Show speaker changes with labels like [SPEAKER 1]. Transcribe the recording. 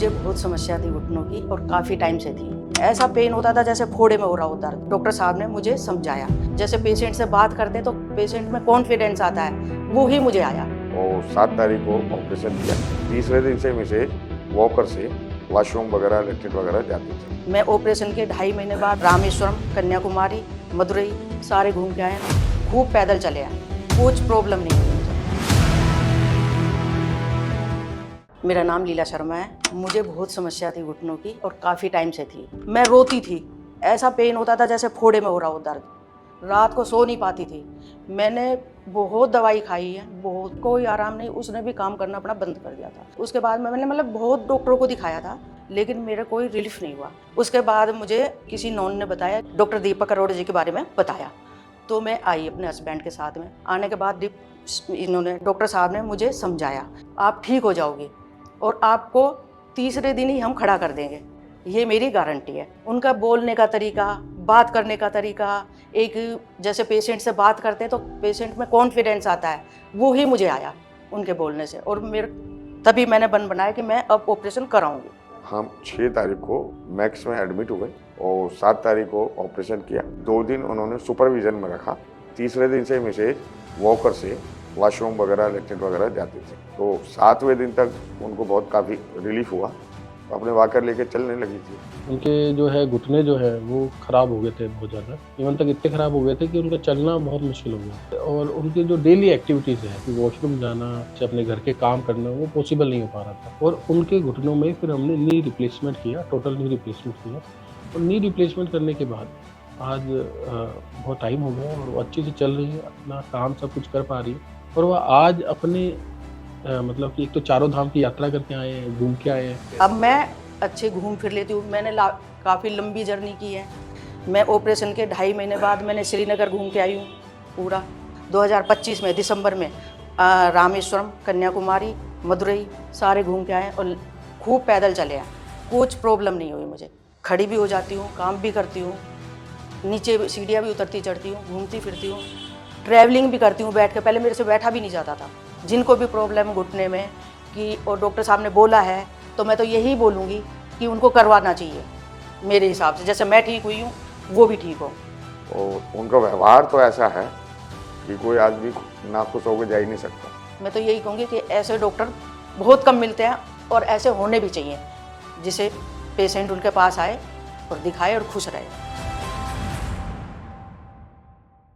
[SPEAKER 1] मुझे बहुत समस्या थी घुटनों की और काफ़ी टाइम से थी। ऐसा पेन होता था जैसे फोड़े में हो रहा हो दर्द। डॉक्टर साहब ने मुझे समझाया, जैसे पेशेंट से बात करते हैं तो पेशेंट में कॉन्फिडेंस आता है, वो ही मुझे आया।
[SPEAKER 2] और 7 तारीख को ऑपरेशन किया। तीसरे दिन से मुझे वॉकर से वॉशरूम वगैरह लैट्रिन वगैरह जाती थी।
[SPEAKER 1] मैं ऑपरेशन के 2.5 महीने बाद रामेश्वरम, कन्याकुमारी, मदुरई सारे घूम के आए। खूब पैदल चले आए, कुछ प्रॉब्लम नहीं हुई मुझे। मेरा नाम लीला शर्मा है। मुझे बहुत समस्या थी घुटनों की और काफ़ी टाइम से थी। मैं रोती थी, ऐसा पेन होता था जैसे फोड़े में हो रहा हो दर्द। रात को सो नहीं पाती थी। मैंने बहुत दवाई खाई है, बहुत, कोई आराम नहीं। उसने भी काम करना अपना बंद कर दिया था। उसके बाद मैंने बहुत डॉक्टरों को दिखाया था, लेकिन मेरा कोई रिलीफ नहीं हुआ। उसके बाद मुझे किसी नॉन ने बताया, डॉक्टर दीपक अरोड़ा जी के बारे में बताया, तो मैं आई अपने हस्बैंड के साथ में। आने के बाद डॉक्टर साहब ने मुझे समझाया, आप ठीक हो जाओगे और आपको तीसरे दिन ही हम खड़ा कर देंगे, ये मेरी गारंटी है। उनका बोलने का तरीका, बात करने का तरीका, एक जैसे पेशेंट से बात करते हैं तो पेशेंट में कॉन्फिडेंस आता है, वो ही मुझे आया उनके बोलने से। और तभी मैंने बनाया कि मैं अब ऑपरेशन कराऊंगी।
[SPEAKER 2] हम 6 तारीख को मैक्स में एडमिट हुए और 7 तारीख को ऑपरेशन किया। 2 दिन उन्होंने सुपरविजन में रखा। तीसरे दिन से मुझे वॉकर से वॉशरूम वगैरह लैट्रिन वगैरह जाती थी। तो 7वें दिन तक उनको बहुत काफ़ी रिलीफ हुआ, अपने वॉकर लेके चलने लगी थी।
[SPEAKER 3] उनके जो है घुटने जो है वो ख़राब हो गए थे बहुत ज़्यादा। इवन तक इतने ख़राब हो गए थे कि उनका चलना बहुत मुश्किल हो गया। और उनकी जो डेली एक्टिविटीज़ है कि वॉशरूम जाना, अपने घर के काम करना, वो पॉसिबल नहीं हो पा रहा था। और उनके घुटनों में फिर हमने नी रिप्लेसमेंट किया, टोटल नी रिप्लेसमेंट किया। और नी रिप्लेसमेंट करने के बाद आज बहुत टाइम हो गया और वो अच्छे से चल रही है, अपना काम सब कुछ कर पा रही है। और वह आज अपने मतलब कि एक तो चारों धाम की यात्रा करके आए हैं, घूम के आए हैं।
[SPEAKER 1] अब मैं अच्छे घूम फिर लेती हूँ। मैंने काफ़ी लंबी जर्नी की है। मैं ऑपरेशन के 2.5 महीने बाद मैंने श्रीनगर घूम के आई हूँ पूरा। 2025 में दिसंबर में रामेश्वरम, कन्याकुमारी, मदुरई सारे घूम के आए और खूब पैदल चले आए। कुछ प्रॉब्लम नहीं हुई मुझे। खड़ी भी हो जाती हूँ, काम भी करती हूँ, नीचे सीढ़ियाँ भी उतरती चढ़ती हूँ, घूमती फिरती हूँ, ट्रैवलिंग भी करती हूँ बैठ के। पहले मेरे से बैठा भी नहीं जाता था। जिनको भी प्रॉब्लम घुटने में कि और डॉक्टर साहब ने बोला है, तो मैं तो यही बोलूँगी कि उनको करवाना चाहिए। मेरे हिसाब से जैसे मैं ठीक हुई हूँ, वो भी ठीक हो।
[SPEAKER 2] और उनका व्यवहार तो ऐसा है कि कोई आदमी नाखुश होकर जा ही नहीं सकता।
[SPEAKER 1] मैं तो यही कहूँगी कि ऐसे डॉक्टर बहुत कम मिलते हैं और ऐसे होने भी चाहिए, जिसे पेशेंट उनके पास आए और दिखाए और खुश रहे।